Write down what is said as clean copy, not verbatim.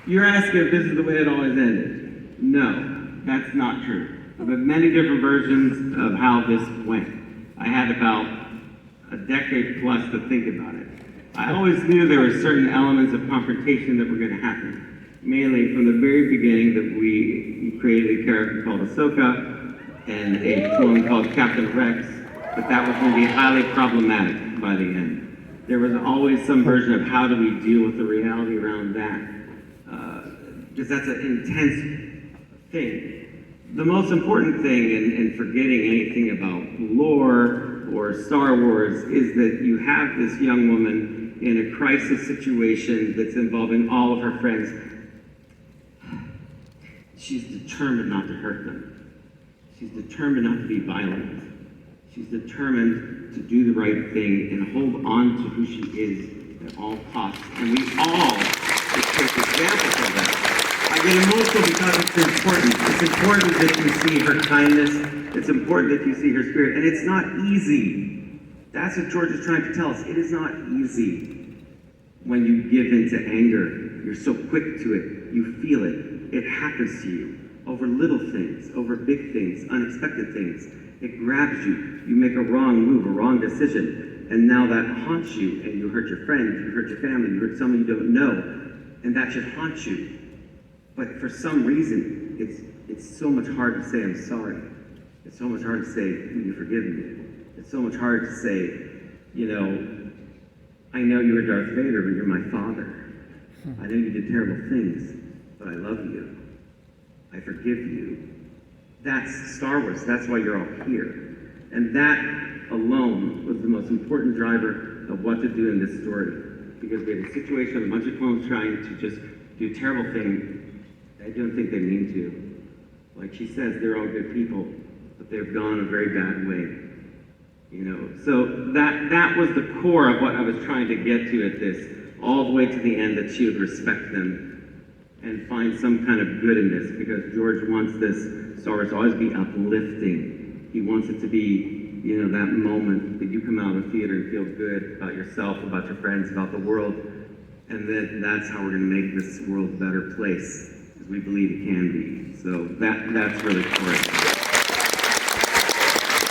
You're asking if this is the way it always ended. No, that's not true. I've had many different versions of how this went. I had about a decade plus to think about it. I always knew there were certain elements of confrontation that were going to happen. Mainly from the very beginning that we created a character called Ahsoka and a clone called Captain Rex, but that was going to be highly problematic by the end. There was always some version of how do we deal with the reality around that, because that's an intense thing. The most important thing in forgetting anything about lore or Star Wars is that you have this young woman in a crisis situation that's involving all of her friends. She's determined not to hurt them. She's determined not to be violent. She's determined to do the right thing and hold on to who she is at all costs. And we all should take examples of that. I get emotional because it's important. It's important that you see her kindness. It's important that you see her spirit. And it's not easy. That's what George is trying to tell us. It is not easy when you give in to anger. You're so quick to it. You feel it. It happens to you over little things, over big things, unexpected things. It grabs you. You make a wrong move, a wrong decision, and now that haunts you, and you hurt your friends, you hurt your family, you hurt someone you don't know, and that should haunt you. But for some reason, it's so much harder to say, I'm sorry. It's so much harder to say, will you forgive me? It's so much harder to say, I know you're Darth Vader, but you're my father. I know you did terrible things, but I love you. I forgive you. That's Star Wars. That's why you're all here. And that alone was the most important driver of what to do in this story. Because we had a situation of a bunch of clones trying to just do terrible things. I don't think they mean to. Like she says, they're all good people, but they've gone a very bad way. So that was the core of what I was trying to get to at this, all the way to the end, that she would respect them and find some kind of good in this, because George wants this Star Wars to always be uplifting. He wants it to be, that moment that you come out of the theater and feel good about yourself, about your friends, about the world, and then that's how we're going to make this world a better place, because we believe it can be. So that's really core.